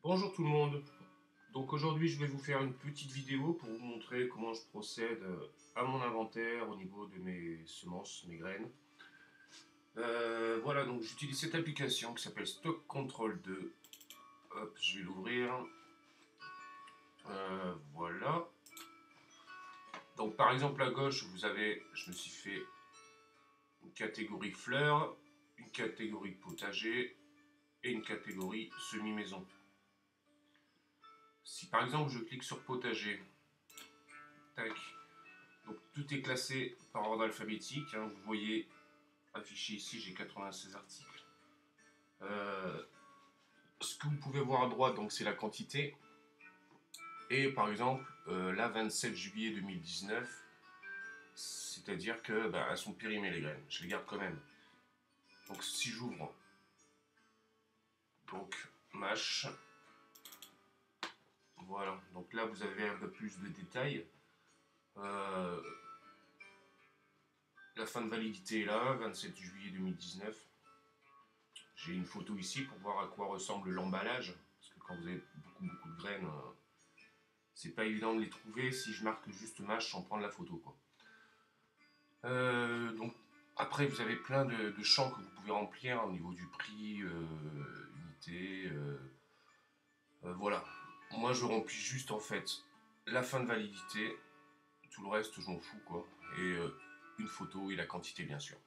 Bonjour tout le monde. Donc aujourd'hui je vais vous faire une petite vidéo pour vous montrer comment je procède à mon inventaire au niveau de mes semences, mes graines. Voilà, donc j'utilise cette application qui s'appelle Stock Control 2. Hop, je vais l'ouvrir. Voilà. Donc par exemple à gauche vous avez, je me suis fait une catégorie fleurs, une catégorie potager et une catégorie semi-maison. Si par exemple je clique sur potager, tac, donc tout est classé par ordre alphabétique, hein, vous voyez affiché ici, j'ai 96 articles. Ce que vous pouvez voir à droite, donc c'est la quantité. Et par exemple, là 27 juillet 2019, c'est-à-dire que elles sont périmées les graines, je les garde quand même. Donc si j'ouvre, donc mâche, voilà, donc là vous avez un peu plus de détails. La fin de validité est là, 27 juillet 2019. J'ai une photo ici pour voir à quoi ressemble l'emballage. Parce que quand vous avez beaucoup de graines, c'est pas évident de les trouver si je marque juste mâche sans prendre la photo, quoi. Donc après vous avez plein de champs que vous pouvez remplir au niveau du prix, unité, voilà. Moi je remplis juste en fait la fin de validité, tout le reste je m'en fous, quoi. Et une photo et la quantité bien sûr.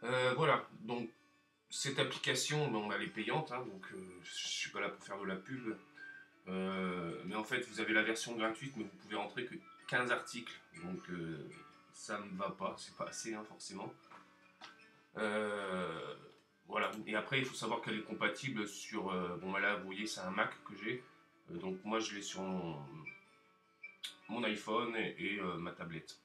Voilà, donc cette application, bon, elle est payante, hein, donc je suis pas là pour faire de la pub. Mais en fait, vous avez la version gratuite, mais vous pouvez rentrer que 15 articles. Donc ça ne va pas, c'est pas assez, hein, forcément. Voilà, et après, il faut savoir qu'elle est compatible sur. Bon, là, vous voyez, c'est un Mac que j'ai. Donc moi, je l'ai sur mon iPhone et ma tablette.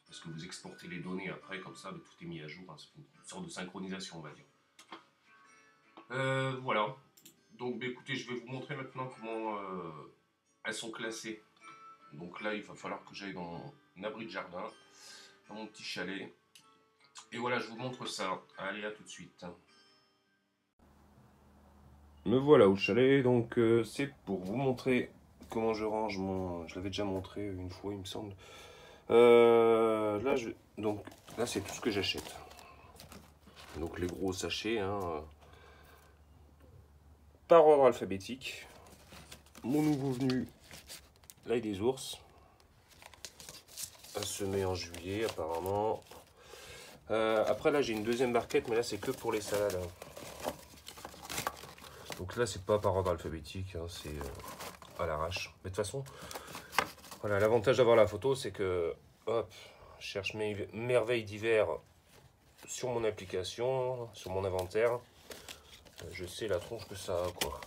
Parce que vous exportez les données après, comme ça, tout est mis à jour. Hein, c'est une sorte de synchronisation, on va dire. Voilà. Donc écoutez, je vais vous montrer maintenant comment elles sont classées. Donc là, il va falloir que j'aille dans un abri de jardin, dans mon petit chalet. Et voilà, je vous montre ça. Allez, à tout de suite. Me voilà au chalet, donc c'est pour vous montrer comment je range mon... Je l'avais déjà montré une fois, il me semble. Donc là, c'est tout ce que j'achète. Donc les gros sachets, hein, par ordre alphabétique. Mon nouveau venu, l'ail des ours, à semer en juillet apparemment. Après là j'ai une deuxième barquette, mais là c'est que pour les salades. Donc là c'est pas par ordre alphabétique, hein, c'est à l'arrache. Mais de toute façon, voilà, l'avantage d'avoir la photo, c'est que hop, je cherche mes merveilles d'hiver sur mon application, sur mon inventaire. Je sais la tronche que ça a, quoi.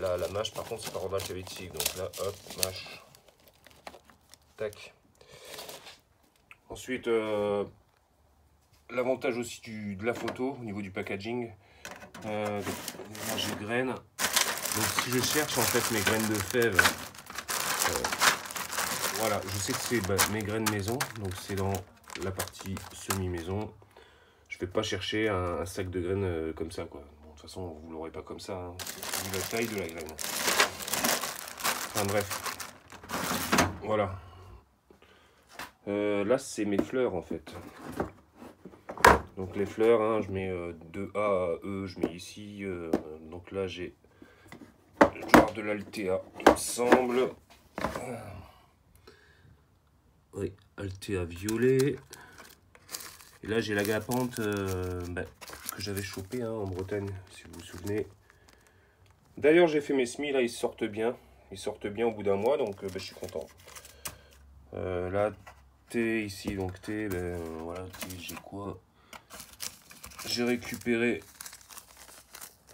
Là la mâche par contre c'est par ordre alphabétique, donc là hop, mâche, tac. Ensuite l'avantage aussi de la photo au niveau du packaging, j'ai graines. Donc si je cherche en fait mes graines de fèves, voilà, je sais que c'est mes graines maison, donc c'est dans la partie semi-maison. Je vais pas chercher un sac de graines comme ça, quoi. Bon, de toute façon, vous l'aurez pas comme ça, hein. Vu la taille de la graine. Enfin bref, voilà. Là, c'est mes fleurs en fait. Donc les fleurs, hein, je mets de A à E, je mets ici. Donc là, j'ai genre de l'Altea, il me semble. Oui, Altea violet. Et là, j'ai l'agapante que j'avais chopé, hein, en Bretagne, si vous vous souvenez. D'ailleurs, j'ai fait mes semis, là, ils sortent bien. Ils sortent bien au bout d'un mois, donc je suis content. Là, thé ici, donc thé, voilà, j'ai quoi? J'ai récupéré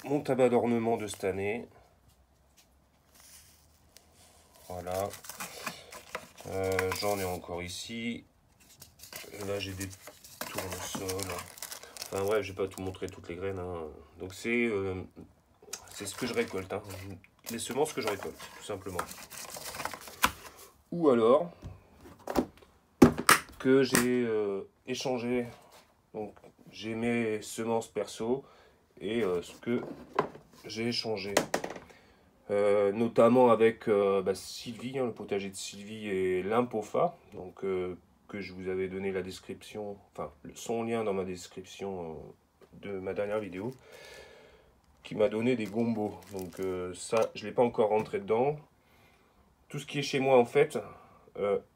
mon tabac d'ornement de cette année. Voilà. J'en ai encore ici. Et là, j'ai des tournesols. Enfin bref, je vais pas tout montrer, toutes les graines, hein. Donc c'est ce que je récolte, hein. Les semences que je récolte, tout simplement. Ou alors que j'ai échangé. Donc j'ai mes semences perso et ce que j'ai échangé. Notamment avec Sylvie, hein, le potager de Sylvie et l'Impofa, donc que je vous avais donné la description, enfin son lien dans ma description de ma dernière vidéo, qui m'a donné des gombos. Donc ça, je ne l'ai pas encore rentré dedans. Tout ce qui est chez moi en fait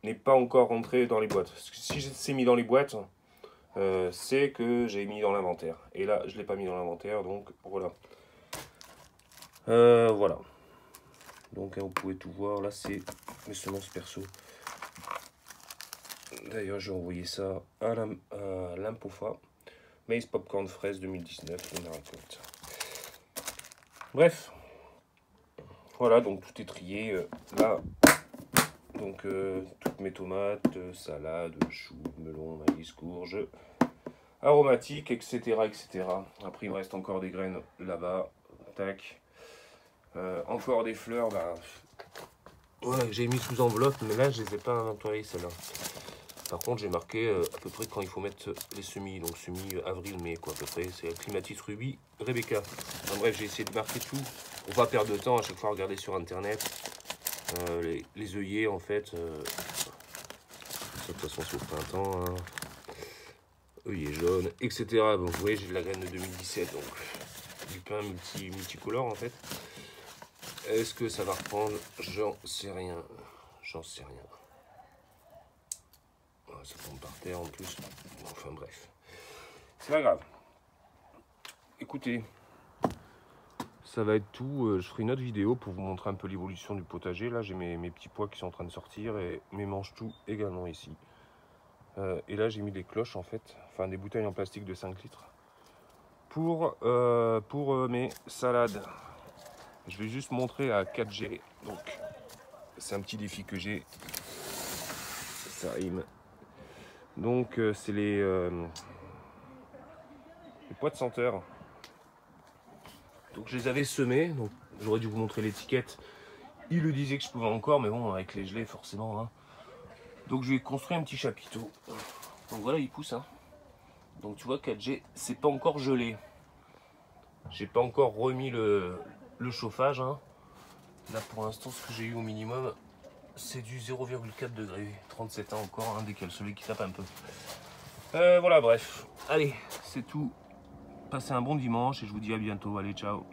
n'est pas encore rentré dans les boîtes. Si c'est mis dans les boîtes, c'est que j'ai mis dans l'inventaire. Et là, je ne l'ai pas mis dans l'inventaire, donc voilà. Voilà. Donc vous pouvez tout voir, là c'est mes semences perso. D'ailleurs j'ai envoyé ça à l'Impofa. Maïs Popcorn Fraise 2019, on a récolte. Bref, voilà, donc tout est trié là. Donc toutes mes tomates, salades, choux, melons, maïs, courges, aromatiques, etc., etc. Après il me reste encore des graines là-bas. Tac. Encore des fleurs, bah, ouais, j'ai mis sous enveloppe, mais là je les ai pas inventoriées celles-là. Par contre j'ai marqué à peu près quand il faut mettre les semis, donc semis avril-mai quoi à peu près. C'est Climatis Ruby Rebecca. Enfin, bref, j'ai essayé de marquer tout. On va perdre de temps à chaque fois à regarder sur internet. Les œillets en fait, de toute façon c'est au printemps, hein. Œillets jaunes, etc. Bon, vous voyez j'ai de la graine de 2017, donc du pain multicolore en fait. Est-ce que ça va reprendre? J'en sais rien. J'en sais rien. Oh, ça tombe par terre en plus. Enfin bref. C'est pas grave. Écoutez. Ça va être tout. Je ferai une autre vidéo pour vous montrer un peu l'évolution du potager. Là j'ai mes petits pois qui sont en train de sortir. Et mes mange-tout également ici. Et là j'ai mis des cloches en fait. Enfin des bouteilles en plastique de 5 litres. Pour mes salades. Je vais juste montrer à 4G. Donc c'est un petit défi que j'ai. Ça rime. Donc c'est les pois de senteur. Donc je les avais semés. Donc j'aurais dû vous montrer l'étiquette. Il le disait que je pouvais encore, mais bon avec les gelées forcément. Hein. Donc je vais construire un petit chapiteau. Donc voilà, il pousse. Hein. Donc tu vois 4G, c'est pas encore gelé. J'ai pas encore remis le chauffage. Hein. Là pour l'instant ce que j'ai eu au minimum, c'est du 0,4 degrés. 37 ans encore, hein, dès qu'il y a le soleil qui tape un peu. Voilà, bref. Allez, c'est tout. Passez un bon dimanche et je vous dis à bientôt. Allez, ciao.